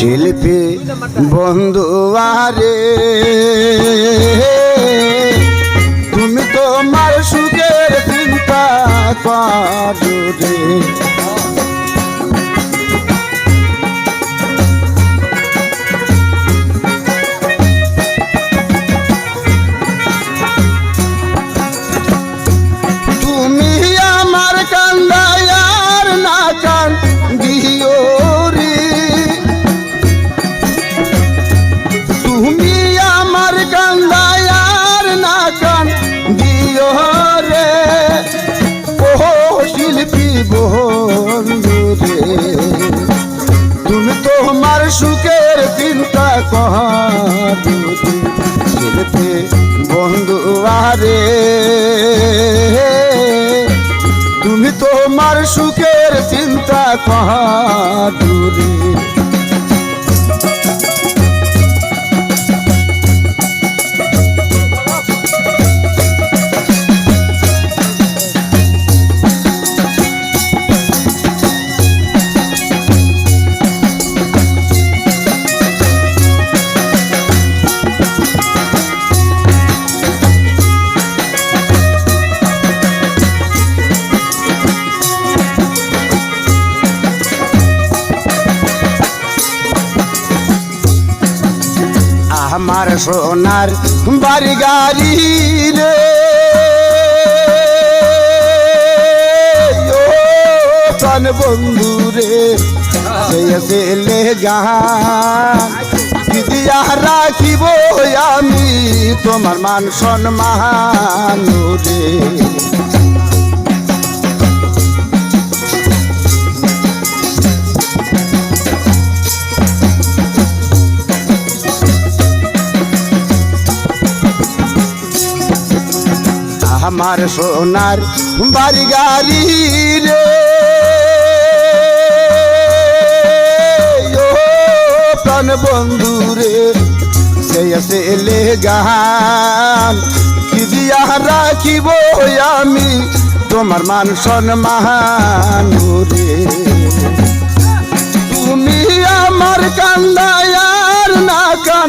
শিল্পী বন্ধু আরে তুমি তোমার সুখের চিন্তা করো রে। তুমি আমার কান্দায় আর না কান দিও রে, তুমি আমার কান্দায় আর না কান দিও রে। ও শিল্পী বন্ধু রে, তুমি তোমার সুখের চিন্তা করো রে। শিল্পী বন্ধু আরে তুমি তোমার সুখের চিন্তা করো রে। আমার সোনার বাড়ি গাড়ি রে, ও প্রাণ বন্ধু রে, ছেলে গান কি দিয়া রাখিব আমি তোমার মান সম্মান রে। আমার সোনার বাড়ি গাড়ি রে, ও প্রাণ বন্ধু রে, ছেলে গান কি দিয়া রাখিব আমি তোমার মান সম্মান রে। তুমি আমার কান্দায় আর না কান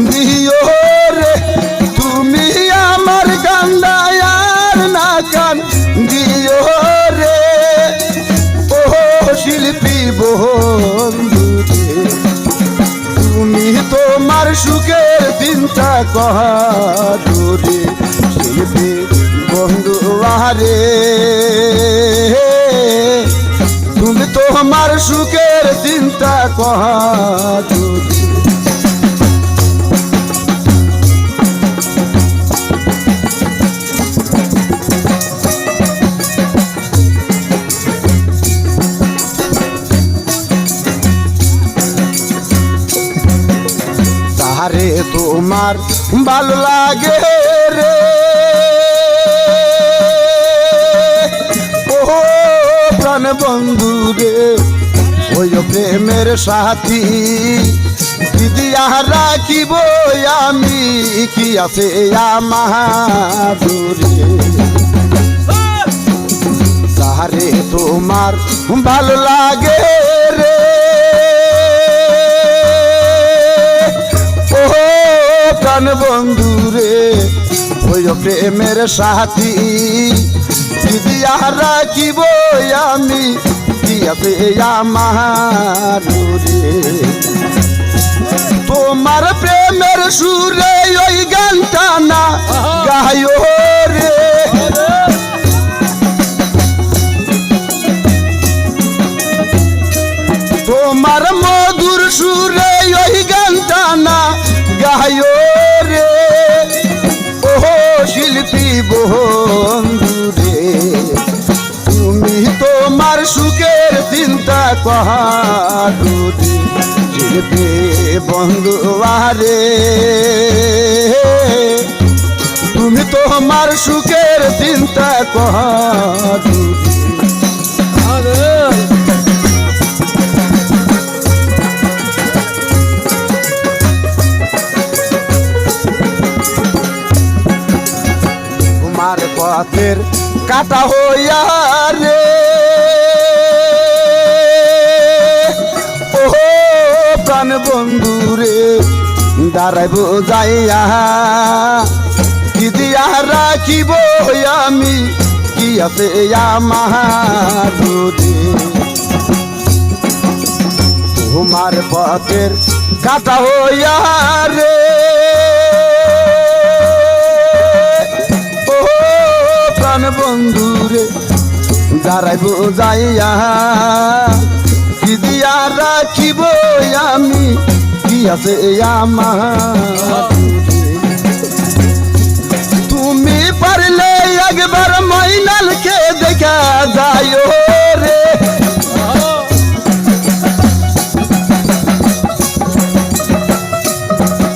দিও রে, তুমি আমার কান্দায় আর না কান দিও রে। ও শিল্পী বন্ধু রে, তুমি তোমার সুখের চিন্তা করো রে। শিল্পী বন্ধু আরে তুমি তোমার সুখের চিন্তা করো রে। তারে তোমার ভালো লাগে রে, ও প্রাণ বন্ধু রে, ওই প্রেমের সাথী কি দিয়া রাখিব আমি কি আছে আমার রে। তারে তোমার ভালো লাগে রে, ও প্রাণ বন্ধু রে, ওই প্রেমের সাথী কি দিয়া রাখিব আমি কি আছে আমার রে। তোমার প্রেমের সুরে ওই গানটা না গায়ো রে, তোমার মধুর সুরে ওই গানটা না গায়ো রে। ও শিল্পী বন্ধু রে, তুমি তোমার সুখের চিন্তা করো রে। শিল্পী বন্ধু আরে তুমি তোমার সুখের চিন্তা করো রে। তোমার পথের কাটা হইয়া রে, প্রাণ বন্ধু রে দাঁড়াইব যাইয়া কি দিয়া রাখিব আমি কি আছে আমার রে তোমার পথের কাটা হইয়া রে ও প্রাণ বন্ধু রে দাঁড়াইব যাইয়া কি দিয়া রাখিব আমি কি আছে আমার তুমি পারলে একবার ময়নালকে দেখা যায় রে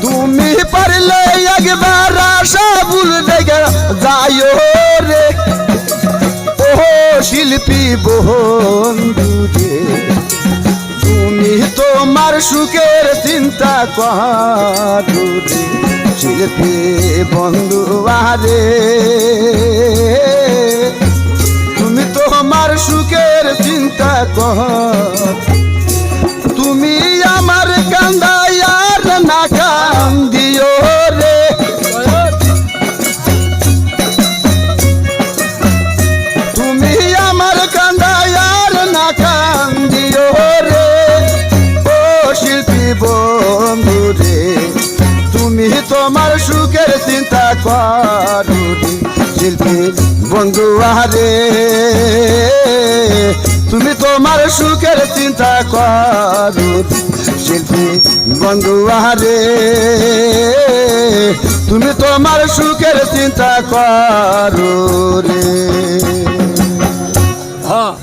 তুমি পারলে একবার আশাফুল দেখা যায় রে ও শিল্পী বন্ধু রে তুমি তোমার সুখের চিন্তা করো রে শিল্পী বন্ধু আরে তুমি তোমার সুখের চিন্তা কর তুমি আমার কান্দায় আর না কান্দিও রে তুমি আমার কান্দায় আর না কান্দিও রে ও শিল্পী বন্ধু রে তুমি তোমার সুখের চিন্তা করো রে শিল্পী বন্ধু আরে তুমি তোমার সুখের চিন্তা করো শিল্পী বন্ধু আরে তুমি তোমার সুখের চিন্তা করো রে হ্যাঁ